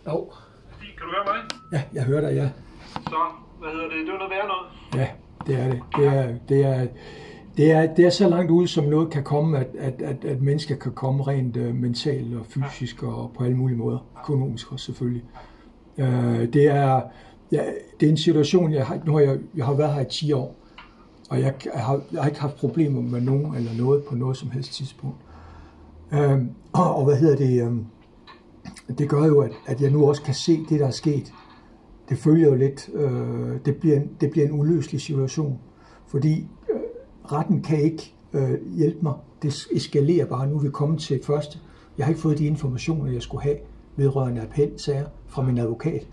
Jo. Kan du høre mig? Ja, jeg hører dig, ja. Så, hvad hedder det? Det var noget værre noget. Ja, det er det. Det er så langt ud, som noget kan komme, at mennesker kan komme rent mentalt og fysisk og på alle mulige måder. Økonomisk også selvfølgelig. Det er en situation, jeg har været her i 10 år, og jeg har ikke haft problemer med nogen eller noget på noget som helst tidspunkt. Og hvad hedder det? Det gør jo, at jeg nu også kan se det, der er sket. Det følger jo lidt, det bliver en uløselig situation, fordi retten kan ikke hjælpe mig. Det eskalerer bare. Nu er vi kommet til første. Jeg har ikke fået de informationer, jeg skulle have vedrørende appelsager fra min advokat.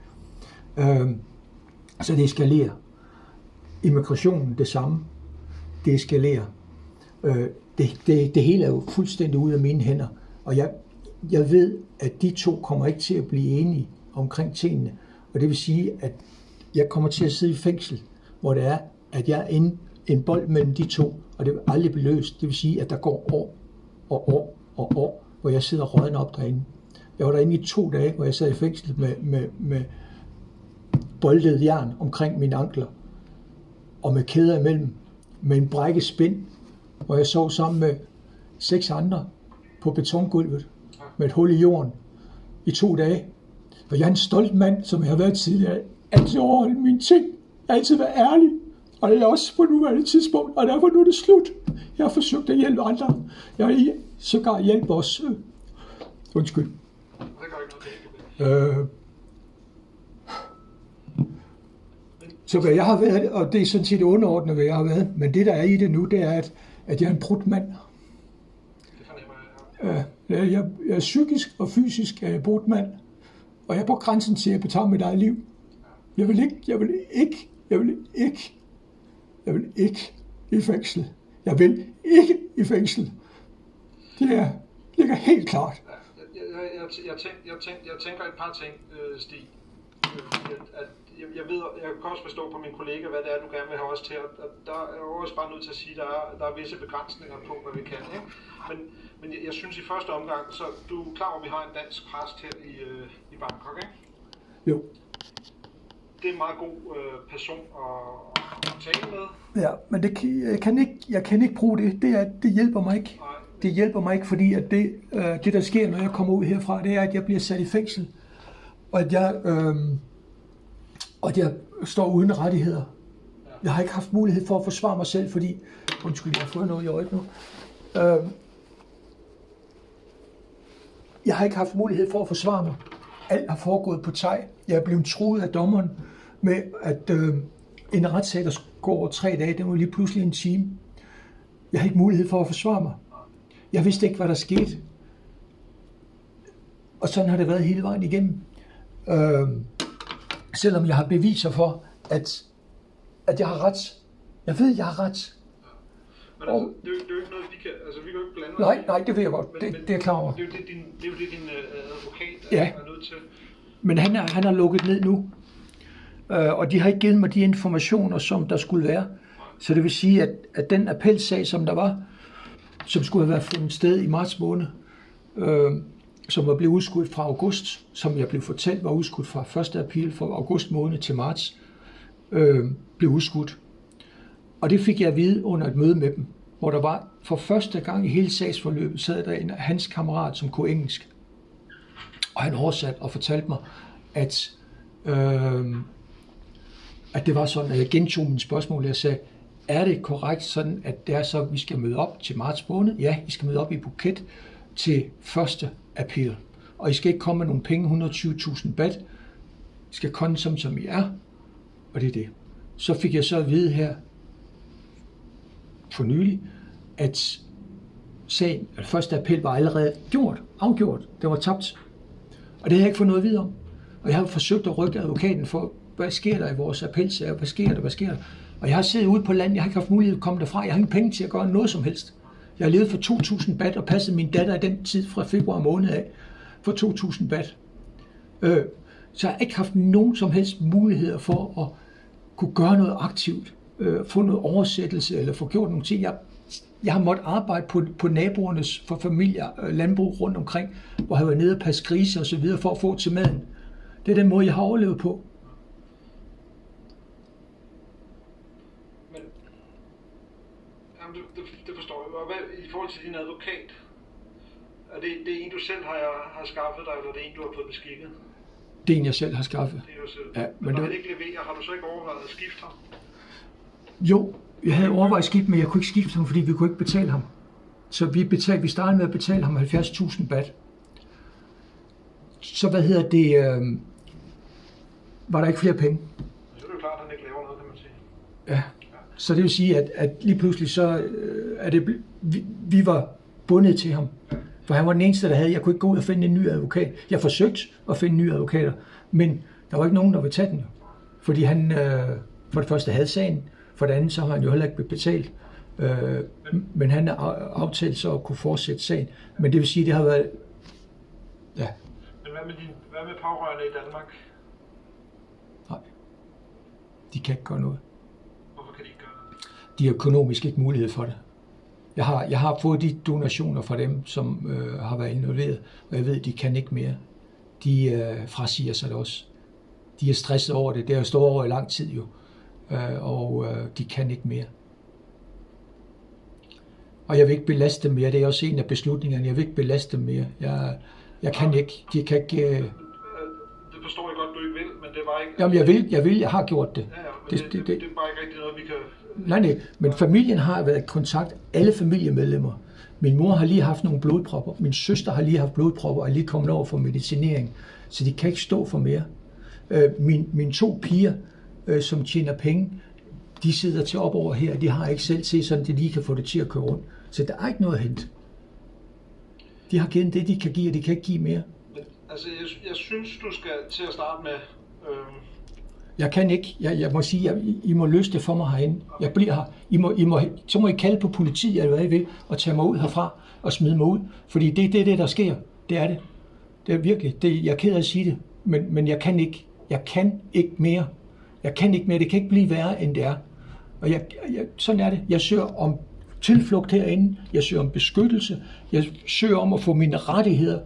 Så det eskalerer. Immigrationen det samme. Det eskalerer. Det hele er jo fuldstændig ude af mine hænder. Og jeg ved, at de to kommer ikke til at blive enige omkring tingene. Og det vil sige, at jeg kommer til at sidde i fængsel, hvor det er, at jeg er en bold mellem de to, og det vil aldrig blive løst. Det vil sige, at der går år, hvor jeg sidder og rådner op derinde. Jeg var derinde i 2 dage, hvor jeg sad i fængsel med boldet jern omkring mine ankler, og med kæder imellem, med en brækket spind, hvor jeg sov sammen med 6 andre på betongulvet, med et hul i jorden, i 2 dage. Og jeg er en stolt mand, som jeg har været tidligere. Altid overholde mine ting. Jeg har altid været ærlig. Og det er også på nuværende tidspunkt. Og derfor nu er det slut. Jeg har forsøgt at hjælpe andre. Jeg har sågar hjælpe os. Undskyld. Så hvad jeg har været, og det er sådan set underordnet, hvad jeg har været. Men det, der er i det nu, det er, at jeg er en brudt mand. Jeg er psykisk og fysisk er en brudt mand. Og jeg er på grænsen til at betage mit eget liv. Jeg vil ikke i fængsel. Jeg vil ikke i fængsel. Det ligger helt klart. Jeg tænker et par ting, Stig. Jeg ved, jeg kan også forstå på mine kollegaer, hvad det er, du gerne vil have os til. Og der er jeg også bare nødt til at sige, at der er visse begrænsninger på, hvad vi kan. Ikke? Men jeg synes i første omgang, så du er klar over, at vi har en dansk præst her i Bangkok, ikke? Jo. Det er en meget god person at tale med. Ja, men jeg kan ikke bruge det. Det hjælper mig ikke. Nej. Det hjælper mig ikke, fordi at det, der sker, når jeg kommer ud herfra, det er, at jeg bliver sat i fængsel. Og at jeg står uden rettigheder. Jeg har ikke haft mulighed for at forsvare mig selv, fordi... Undskyld, jeg har fået noget i øjet nu. Jeg har ikke haft mulighed for at forsvare mig. Alt har foregået på teg. Jeg er blevet truet af dommeren med, at en retssag, der går over 3 dage, den var lige pludselig en time. Jeg har ikke mulighed for at forsvare mig. Jeg vidste ikke, hvad der skete. Og sådan har det været hele vejen igennem. Selvom jeg har beviser for, at jeg har ret. Jeg ved, jeg har ret. Men altså, det er jo ikke noget, vi kan jo ikke blande os. Nej, det ved jeg godt. Det er jeg klar over. Det er jo det, din advokat er nødt til. Men han har lukket ned nu. Og de har ikke givet mig de informationer, som der skulle være. Så det vil sige, at den appelsag, som der var, som skulle have været fundet sted i marts måned, som var blevet udskudt fra august, som jeg blev fortalt var udskudt fra 1. april fra august måned til marts, blev udskudt. Og det fik jeg at vide under et møde med dem, hvor der var for første gang i hele sagsforløbet, sad der en af hans kammerat, som kunne engelsk. Og han oversatte og fortalte mig, at det var sådan, at jeg gentog mine spørgsmål, og jeg sagde, er det korrekt sådan, at det er så, at vi skal møde op til marts måned? Ja, I skal møde op i Phuket til 1. april. Og I skal ikke komme med nogle penge, 120.000 baht. I skal komme som I er, og det er det. Så fik jeg så at vide her for nylig, at sagen, 1. april var allerede afgjort. Det var tabt. Og det har jeg ikke fået noget at vide om. Og jeg har forsøgt at rykke advokaten for, hvad sker der i vores appelsager? Hvad sker der? Og jeg har siddet ude på landet, jeg har ikke haft mulighed at komme derfra. Jeg har ingen penge til at gøre noget som helst. Jeg har levet for 2.000 baht og passet min datter i den tid fra februar måned af for 2.000 baht. Så jeg har ikke haft nogen som helst muligheder for at kunne gøre noget aktivt, få noget oversættelse eller få gjort nogle ting. Jeg har måttet arbejde på naboernes for familier, landbrug rundt omkring, hvor jeg har været nede og passe grise og så videre for at få til maden. Det er den måde, jeg har overlevet på. Men jamen, det forstår jeg. Og hvad, i forhold til din advokat, er det en, du selv har skaffet dig, eller er det en, du har fået beskikket? Det er en, jeg selv har skaffet. Det er du selv. Ja, men når han ikke leverer, har du så ikke overvejet at skifte ham? Jo, jeg havde overvejet at skifte, men jeg kunne ikke skifte ham, fordi vi kunne ikke betale ham. Så vi startede med at betale ham 70.000 baht. Så var der ikke flere penge. Så er det jo klart, at han ikke laver noget, kan man sige. Ja, så det vil sige, at lige pludselig så er det, vi var bundet til ham. For han var den eneste, der havde. Jeg kunne ikke gå ud og finde en ny advokat. Jeg forsøgte at finde nye advokater, men der var ikke nogen, der ville tage den. Fordi han for det første havde sagen, for det andet så har han jo heller ikke betalt. Men han aftalt så at kunne fortsætte sagen. Men det vil sige, det har været... Ja. Men hvad med pårørende i Danmark? Nej. De kan ikke gøre noget. Hvorfor kan de ikke gøre noget? De har økonomisk ikke mulighed for det. Jeg har fået de donationer fra dem, som har været involveret, og jeg ved, de kan ikke mere. De frasiger sig det også. De er stresset over det. Det har stået over i lang tid jo. Og de kan ikke mere. Og jeg vil ikke belaste dem mere. Det er også en af beslutningerne. Jeg vil ikke belaste dem mere. Jeg kan ikke. De kan ikke... Det forstår jeg godt, du ikke vil, men det var ikke... Jamen, jeg har gjort det. Ja, men det er bare ikke rigtig noget, vi kan... Nej, men familien har været i kontakt. Alle familiemedlemmer. Min mor har lige haft nogle blodpropper. Min søster har lige haft blodpropper og er lige kommet over for medicinering. Så de kan ikke stå for mere. Mine 2 piger, som tjener penge, de sidder til op over her. De har ikke selv til, sådan at de lige kan få det til at køre rundt. Så der er ikke noget at hente. De har givet det, de kan give, og de kan ikke give mere. Men, altså, jeg synes, du skal til at starte med... Jeg kan ikke. Jeg må sige, I må løse det for mig herinde. Jeg bliver her. Så må I kalde på politiet, eller hvad I vil, og tage mig ud herfra og smide mig ud. Fordi det er det, der sker. Det er det. Det er virkelig. Jeg er ked af at sige det, men jeg kan ikke. Jeg kan ikke mere. Jeg kan ikke mere. Det kan ikke blive værre, end det er. Og sådan er det. Jeg søger om tilflugt herinde. Jeg søger om beskyttelse. Jeg søger om at få mine rettigheder.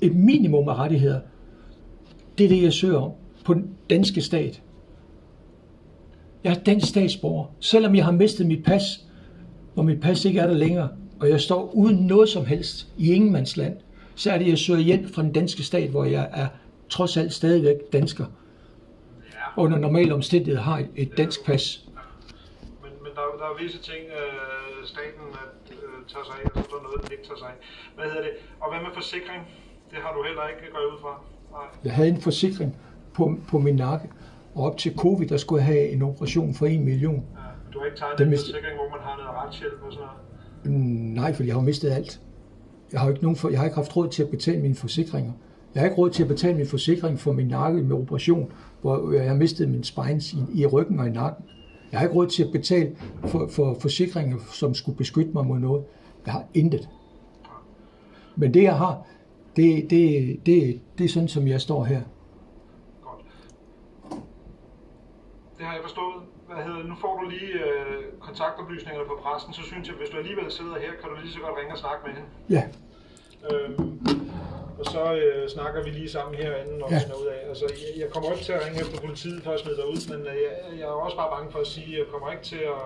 Et minimum af rettigheder. Det er det, jeg søger om. På den danske stat. Jeg er dansk statsborger. Selvom jeg har mistet mit pas, og mit pas ikke er der længere, og jeg står uden noget som helst i ingenmandsland, så er det, jeg søger hjælp fra den danske stat, hvor jeg er trods alt stadigvæk dansker. Under normale omstændigheder har et dansk pas. Men der er visse ting, staten tager sig af, og så er der noget, den ikke tager sig af. Hvad hedder det? Og hvad med forsikring? Det har du heller ikke gået ud fra? Nej. Jeg havde en forsikring på min nakke, og op til covid, der skulle jeg have en operation for 1 million. Ja, du har ikke tegnet en forsikring, hvor man har noget retshjælp og sådan noget? Nej, for jeg har mistet alt. Jeg har ikke haft råd til at betale mine forsikringer. Jeg har ikke råd til at betale min forsikring for min nakke med operation, hvor jeg har mistet min spines i ryggen og i nakken. Jeg har ikke råd til at betale for forsikringer, som skulle beskytte mig mod noget. Jeg har intet. Men det jeg har, det er sådan, som jeg står her. Godt. Det har jeg forstået. Nu får du lige kontaktoplysningerne på præsten, så synes jeg, hvis du alligevel sidder her, kan du lige så godt ringe og snakke med hende. Ja. Og så snakker vi lige sammen herinde og finder ud af. Altså, jeg kommer ikke til at ringe efter politiet for at smide dig ud, men jeg er også bare bange for at sige, at jeg kommer ikke til at